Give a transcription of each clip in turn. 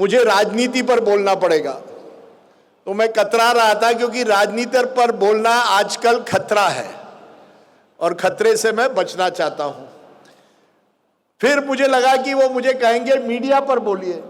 मुझे राजनीति पर बोलना पड़ेगा। तो मैं कतरा रहा था क्योंकि राजनीति पर बोलना आजकल खतरा है और खतरे से मैं बचना चाहता हूं। फिर मुझे लगा कि वो मुझे कहेंगे मीडिया पर बोलिए।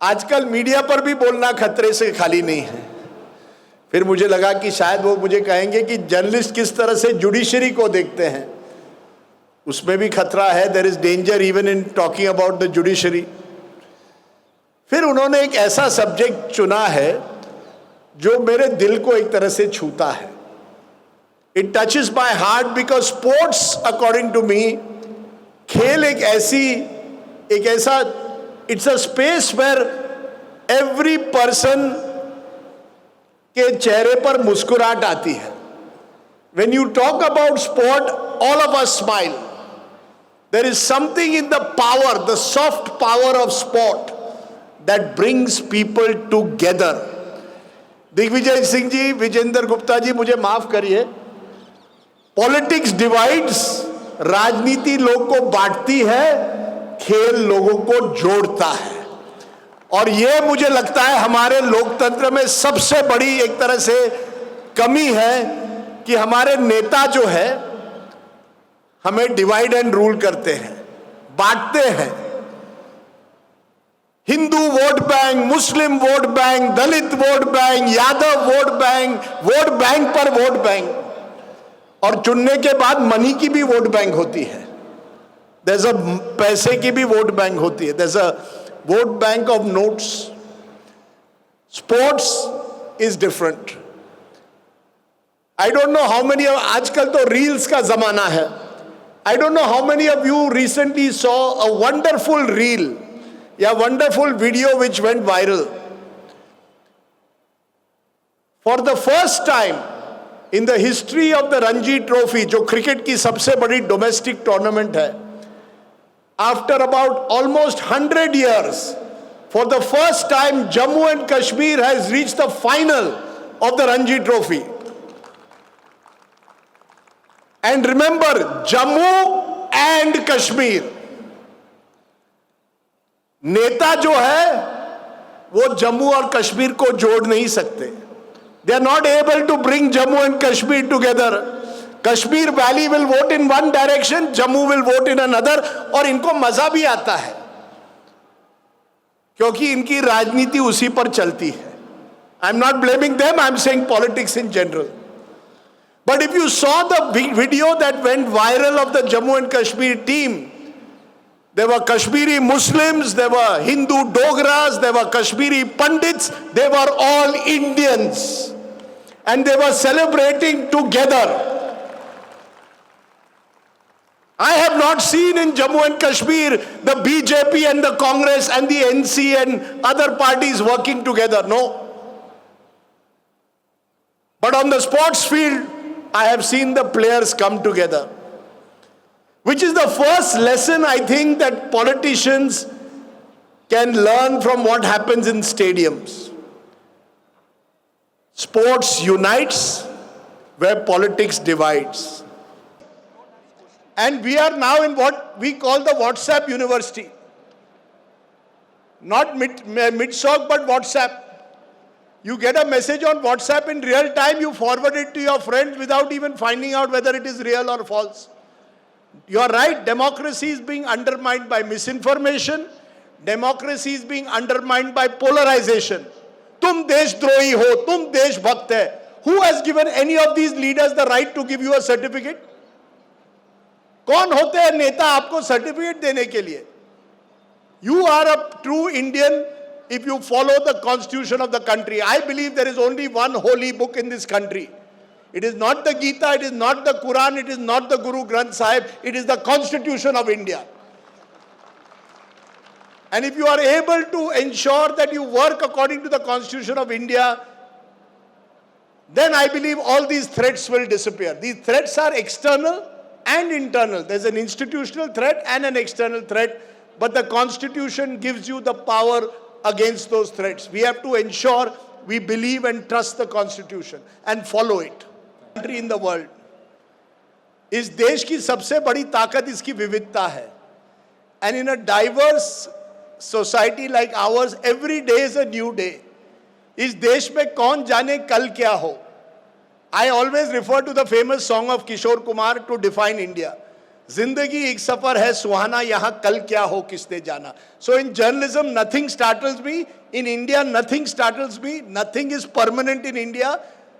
आजकल मीडिया पर भी बोलना खतरे से खाली नहीं है। फिर मुझे लगा कि शायद वो मुझे कहेंगे कि जर्नलिस्ट किस तरह से जुडिशरी को देखते हैं, उसमें भी खतरा है। There is danger even in talking about the judiciary. फिर उन्होंने एक ऐसा सब्जेक्ट चुना है जो मेरे दिल को एक तरह से छूता है। It touches my heart because sports according to me, खेल एक ऐसा it's a space where every person के चेहरे पर मुस्कुराहट आती है। When you talk about sport, all of us smile. There is something in the power, the soft power of sport that brings people together. Digvijay Singh ji, Vijendra Gupta ji, मुझे माफ करिए, पॉलिटिक्स डिवाइड्स, राजनीति लोग को बांटती है, खेल लोगों को जोड़ता है। और ये मुझे लगता है हमारे लोकतंत्र में सबसे बड़ी एक तरह से कमी है कि हमारे नेता जो है हमें डिवाइड एंड रूल करते हैं, बांटते हैं। Hindu vote bank, Muslim vote bank, Dalit vote bank, Yadav vote bank पर वोट बैंक, और चुनने के बाद मनी की भी वोट बैंक होती है। देयर इज अ पैसे की भी वोट बैंक होती है। There is a vote bank of notes. Sports is different. I don't know how many, आजकल तो रील्स का जमाना है। I don't know how many of you recently saw a wonderful reel या wonderful video which went viral. For the first time in the history of the Ranji Trophy, जो cricket की सबसे बड़ी डोमेस्टिक टूर्नामेंट है, after about almost 100 years, for the first time Jammu and Kashmir has reached the final of the Ranji Trophy. And remember, Jammu and Kashmir, नेता जो है वो जम्मू और कश्मीर को जोड़ नहीं सकते। They are not able to bring Jammu and Kashmir together. Kashmir valley will vote in one direction, Jammu will vote in another. और इनको मजा भी आता है क्योंकि इनकी राजनीति उसी पर चलती है। I am not blaming them, I am saying politics in general. But if you saw the video that went viral of the Jammu and Kashmir team, there were Kashmiri Muslims, there were Hindu Dogras, there were Kashmiri Pandits, they were all Indians and they were celebrating together. I have not seen in Jammu and Kashmir the BJP and the Congress and the NC and other parties working together. No. But on the sports field, I have seen the players come together, which is the first lesson I think that politicians can learn from what happens in stadiums. Sports unites where politics divides. And we are now in what we call the WhatsApp University. Not MidSoc, but WhatsApp. You get a message on WhatsApp in real time, you forward it to your friends without even finding out whether it is real or false. You are right, democracy is being undermined by misinformation. Democracy is being undermined by polarization. तुम देशद्रोही हो, तुम देशभक्त है. Who has given any of these leaders the right to give you a certificate? कौन होते हैं नेता आपको सर्टिफिकेट देने के लिए? You are a true Indian if you follow the constitution of the country. I believe there is only one holy book in this country. It is not the Gita, it is not the Quran, it is not the Guru Granth Sahib, it is the Constitution of India. And if you are able to ensure that you work according to the Constitution of India, then I believe all these threats will disappear. These threats are external and internal. There's an institutional threat and an external threat, but the Constitution gives you the power against those threats. We have to ensure we believe and trust the Constitution and follow it. Country in the world. इस देश की सबसे बड़ी ताकत इसकी विविधता है. And in a diverse society like ours, every day is a new day. इस देश में कौन जाने कल क्या हो. I always refer to the famous song of Kishore Kumar to define India. जिंदगी एक सफर है सुहाना, यहाँ कल क्या हो किसने जाना. So in journalism, nothing startles me. In India, nothing startles me. Nothing is permanent in India.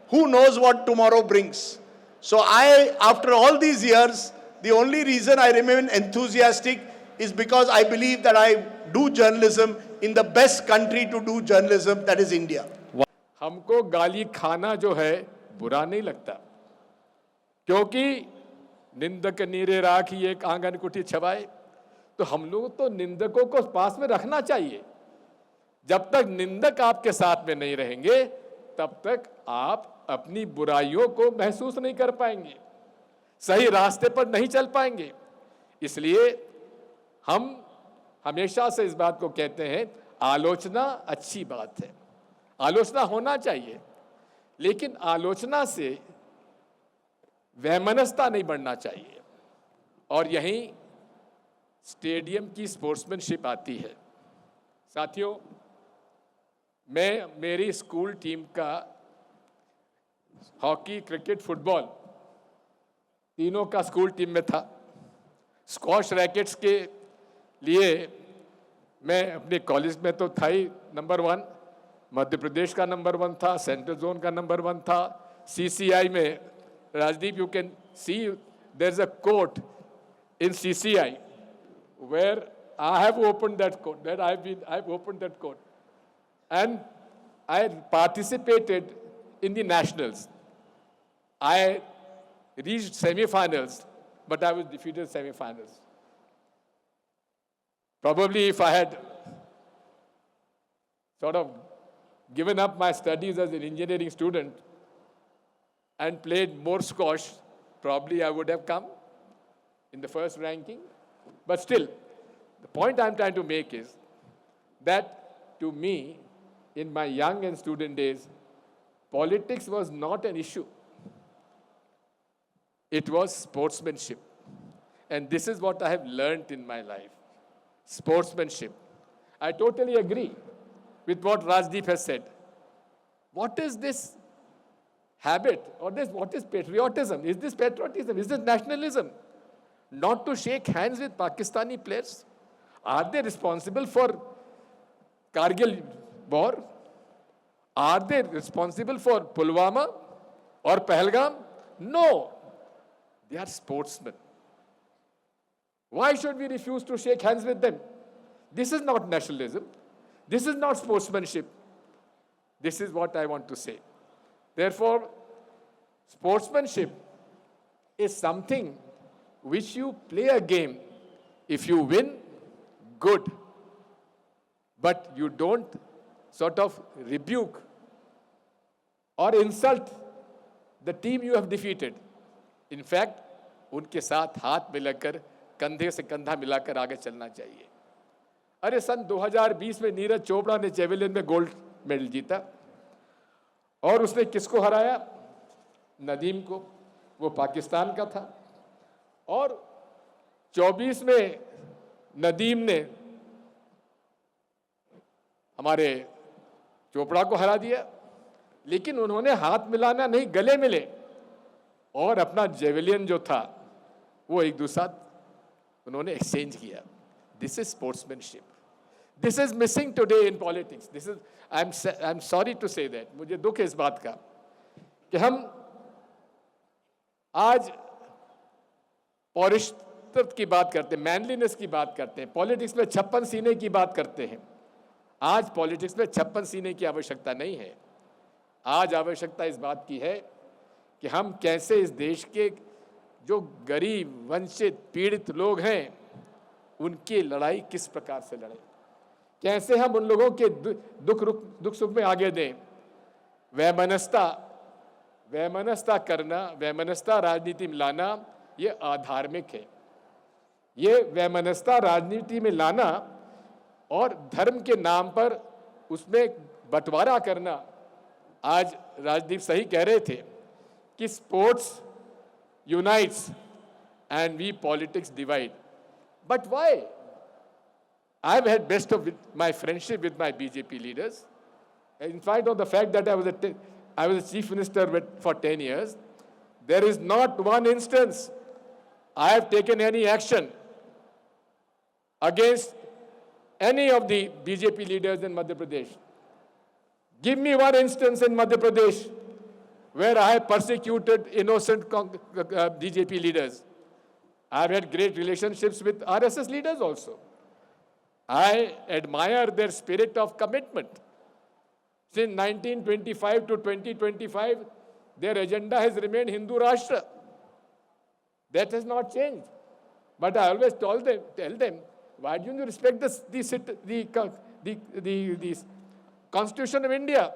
Who knows what tomorrow brings? So after all these years, the only reason I remain enthusiastic is because I believe that I do journalism in the best country to do journalism, that is India. हमको गाली खाना जो है बुरा नहीं लगता, क्योंकि निंदक नीरे राखी एक आंगन कुटी छवाए. तो हम लोग तो निंदकों को पास में रखना चाहिए. जब तक निंदक आपके साथ में नहीं रहेंगे तब तक आप अपनी बुराइयों को महसूस नहीं कर पाएंगे, सही रास्ते पर नहीं चल पाएंगे. इसलिए हम हमेशा से इस बात को कहते हैं, आलोचना अच्छी बात है, आलोचना होना चाहिए, लेकिन आलोचना से वैमनस्यता नहीं बढ़ना चाहिए. और यहीं स्टेडियम की स्पोर्ट्समैनशिप आती है. साथियों, मैं मेरी स्कूल टीम का हॉकी, क्रिकेट, फुटबॉल तीनों का स्कूल टीम में था. स्क्वॉश रैकेट्स के लिए मैं अपने कॉलेज में तो था ही नंबर 1, मध्य प्रदेश का नंबर 1 था, सेंट्रल जोन का नंबर 1 था. CCI में, Rajdeep, you can see there's a court in CCI where I have opened that court, I've opened that court, and I participated in the nationals. I reached semi-finals, but I was defeated in semi-finals. Probably if I had sort of given up my studies as an engineering student and played more squash, probably I would have come in the first ranking. But still, the point I'm trying to make is that to me, in my young and student days, politics was not an issue. It was sportsmanship. And this is what I have learned in my life. Sportsmanship. I totally agree with what Rajdeep has said. What is this habit, or what is patriotism? Is this patriotism? Is this nationalism? Not to shake hands with Pakistani players? Are they responsible for Kargil war? Are they responsible for Pulwama or Pahalgam? No. They are sportsmen. Why should we refuse to shake hands with them? This is not nationalism. This is not sportsmanship. This is what I want to say. Therefore, sportsmanship is something which you play a game. If you win, good. But you don't sort of rebuke or insult the team you have defeated. In fact, उनके साथ हाथ मिलाकर, कंधे से कंधा मिलाकर आगे चलना चाहिए. अरे सन 2020 में नीरज चोपड़ा ने जेवलिन में गोल्ड मेडल जीता, और उसने किसको हराया? नदीम को. वो पाकिस्तान का था. और 24 में नदीम ने हमारे चोपड़ा को हरा दिया, लेकिन उन्होंने हाथ मिलाना नहीं, गले मिले और अपना जेवलियन जो था वो एक दूसरे साथ उन्होंने एक्सचेंज किया. This is sportsmanship. This is missing today in politics. This is, I am sorry to say that, मुझे दुख है इस बात का कि हम आज पौरुषत्व की बात करते हैं, मैनलीनेस की बात करते हैं, पॉलिटिक्स में 56 सीने की बात करते हैं. आज पॉलिटिक्स में 56 सीने की आवश्यकता नहीं है. आज आवश्यकता इस बात की है कि हम कैसे इस देश के जो गरीब, वंचित, पीड़ित लोग हैं, उनकी लड़ाई किस प्रकार से लड़ें, कैसे हम उन लोगों के दुख सुख में आगे दें. वैमनस्यता करना, वैमनस्यता राजनीति में लाना, ये अधार्मिक है. ये वैमनस्यता राजनीति में लाना और धर्म के नाम पर उसमें बंटवारा करना. आज राजदीप सही कह रहे थे कि sports unites and we politics divide. But why? I've had best of my friendship with my BJP leaders. In spite of the fact that I was a chief minister for 10 years, there is not one instance I have taken any action against any of the BJP leaders in Madhya Pradesh. Give me one instance in Madhya Pradesh where I have persecuted innocent BJP leaders. I have had great relationships with RSS leaders also. I admire their spirit of commitment. Since 1925 to 2025, their agenda has remained Hindu Rashtra. That has not changed. But I always tell them, why don't you respect the Constitution of India,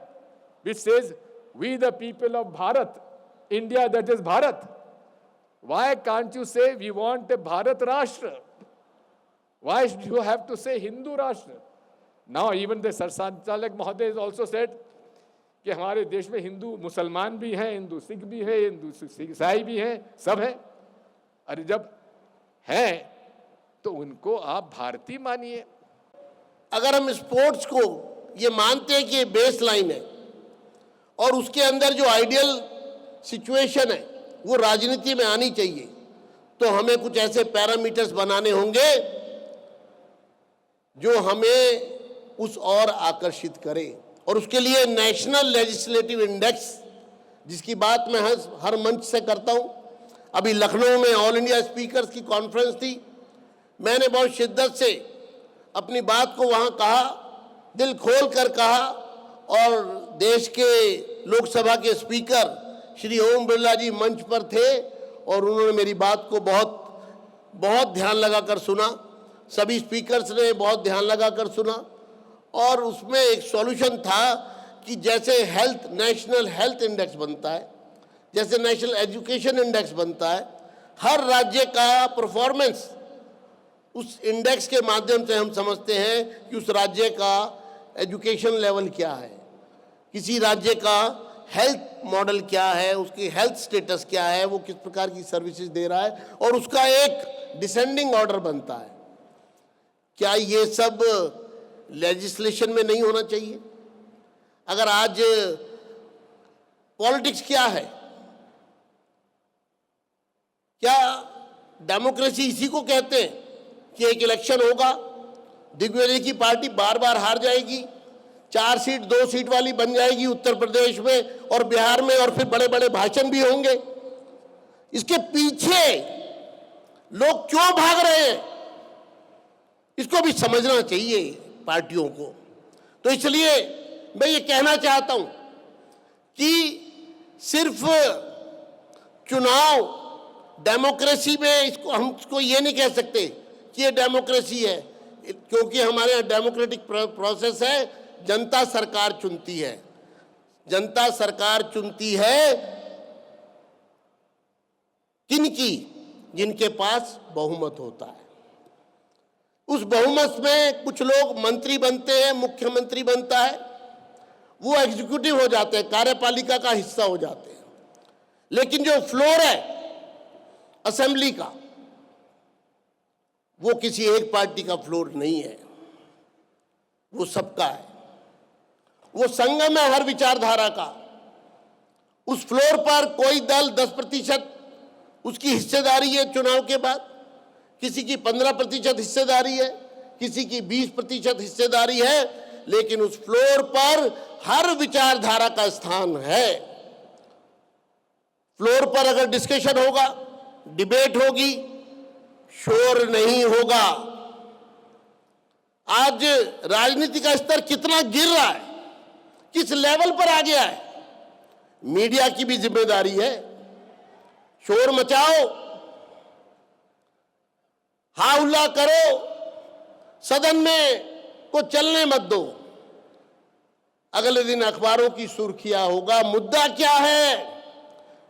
which says, we the people of Bharat, India that is Bharat. Why can't you say we want a Bharat Rashtra? Why do you have to say Hindu Rashtra? Now even the Sanchalik Mahoday has also said कि हमारे देश में हिंदू मुसलमान भी हैं, हिंदू सिख भी है, हिंदू ईसाई भी हैं, सब हैं। अरे जब हैं तो उनको आप भारतीय मानिए। अगर हम स्पोर्ट्स को ये मानते हैं कि ये बेस लाइन है और उसके अंदर जो आइडियल सिचुएशन है वो राजनीति में आनी चाहिए, तो हमें कुछ ऐसे पैरामीटर्स बनाने होंगे जो हमें उस और आकर्षित करे। और उसके लिए नेशनल लेजिस्लेटिव इंडेक्स, जिसकी बात मैं हर मंच से करता हूं, अभी लखनऊ में ऑल इंडिया स्पीकर्स की कॉन्फ्रेंस थी, मैंने बहुत शिद्दत से अपनी बात को वहां कहा, दिल खोल कर कहा, और देश के लोकसभा के स्पीकर श्री ओम बिरला जी मंच पर थे और उन्होंने मेरी बात को बहुत ध्यान लगाकर सुना। सभी स्पीकर्स ने बहुत ध्यान लगाकर सुना और उसमें एक सॉल्यूशन था कि जैसे नेशनल हेल्थ इंडेक्स बनता है, जैसे नेशनल एजुकेशन इंडेक्स बनता है, हर राज्य का परफॉर्मेंस उस इंडेक्स के माध्यम से हम समझते हैं कि उस राज्य का एजुकेशन लेवल क्या है, किसी राज्य का हेल्थ मॉडल क्या है, उसकी हेल्थ स्टेटस क्या है, वो किस प्रकार की सर्विसेज दे रहा है, और उसका एक डिसेंडिंग ऑर्डर बनता है। क्या ये सब लेजिस्लेशन में नहीं होना चाहिए? अगर आज पॉलिटिक्स क्या है, क्या डेमोक्रेसी इसी को कहते हैं कि एक इलेक्शन होगा, दिग्विजय की पार्टी बार बार हार जाएगी, 4 सीट 2 सीट वाली बन जाएगी उत्तर प्रदेश में और बिहार में, और फिर बड़े बड़े भाषण भी होंगे। इसके पीछे लोग क्यों भाग रहे हैं, इसको भी समझना चाहिए पार्टियों को। तो इसलिए मैं ये कहना चाहता हूं कि सिर्फ चुनाव डेमोक्रेसी में इसको ये नहीं कह सकते कि ये डेमोक्रेसी है, क्योंकि हमारे यहाँ डेमोक्रेटिक प्रोसेस है, जनता सरकार चुनती है। जनता सरकार चुनती है किनकी? जिनके पास बहुमत होता है। उस बहुमत में कुछ लोग मंत्री बनते हैं, मुख्यमंत्री बनता है, वो एग्जीक्यूटिव हो जाते हैं, कार्यपालिका का हिस्सा हो जाते हैं। लेकिन जो फ्लोर है असेंबली का, वो किसी एक पार्टी का फ्लोर नहीं है, वो सबका है, वो संगम है हर विचारधारा का। उस फ्लोर पर कोई दल 10% उसकी हिस्सेदारी है चुनाव के बाद, किसी की 15% हिस्सेदारी है, किसी की 20% हिस्सेदारी है, लेकिन उस फ्लोर पर हर विचारधारा का स्थान है। फ्लोर पर अगर डिस्कशन होगा, डिबेट होगी, शोर नहीं होगा। आज राजनीति का स्तर कितना गिर रहा है, किस लेवल पर आ गया है, मीडिया की भी जिम्मेदारी है। शोर मचाओ, हा हुल्ला करो, सदन में को चलने मत दो, अगले दिन अखबारों की सुर्खियां होगा मुद्दा क्या है,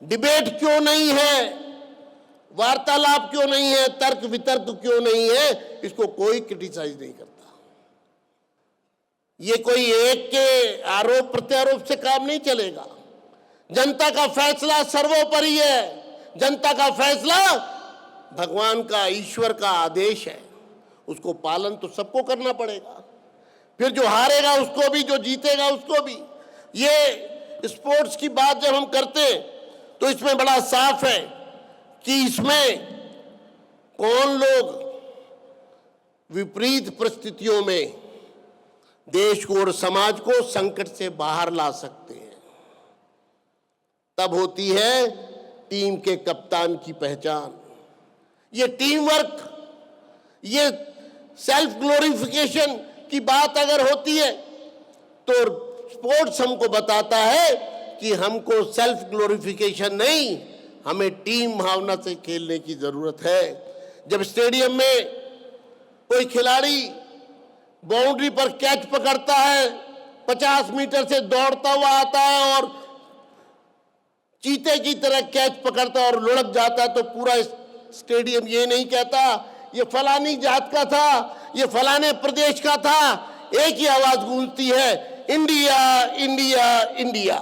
डिबेट क्यों नहीं है, वार्तालाप क्यों नहीं है, तर्क वितर्क क्यों नहीं है, इसको कोई क्रिटिसाइज नहीं करता। ये कोई एक के आरोप प्रत्यारोप से काम नहीं चलेगा। जनता का फैसला सर्वोपरि है। जनता का फैसला भगवान का, ईश्वर का आदेश है। उसको पालन तो सबको करना पड़ेगा, फिर जो हारेगा उसको भी, जो जीतेगा उसको भी। ये स्पोर्ट्स की बात जब हम करते हैं तो इसमें बड़ा साफ है कि इसमें कौन लोग विपरीत परिस्थितियों में देश को और समाज को संकट से बाहर ला सकते हैं। तब होती है टीम के कप्तान की पहचान। ये टीम वर्क, ये सेल्फ ग्लोरिफिकेशन की बात अगर होती है तो स्पोर्ट्स हमको बताता है कि हमको सेल्फ ग्लोरिफिकेशन नहीं, हमें टीम भावना से खेलने की जरूरत है। जब स्टेडियम में कोई खिलाड़ी बाउंड्री पर कैच पकड़ता है, 50 मीटर से दौड़ता हुआ आता है और चीते की तरह कैच पकड़ता है और लुढ़क जाता है, तो पूरा स्टेडियम ये नहीं कहता ये फलानी जात का था, ये फलाने प्रदेश का था, एक ही आवाज गूंजती है, इंडिया इंडिया इंडिया।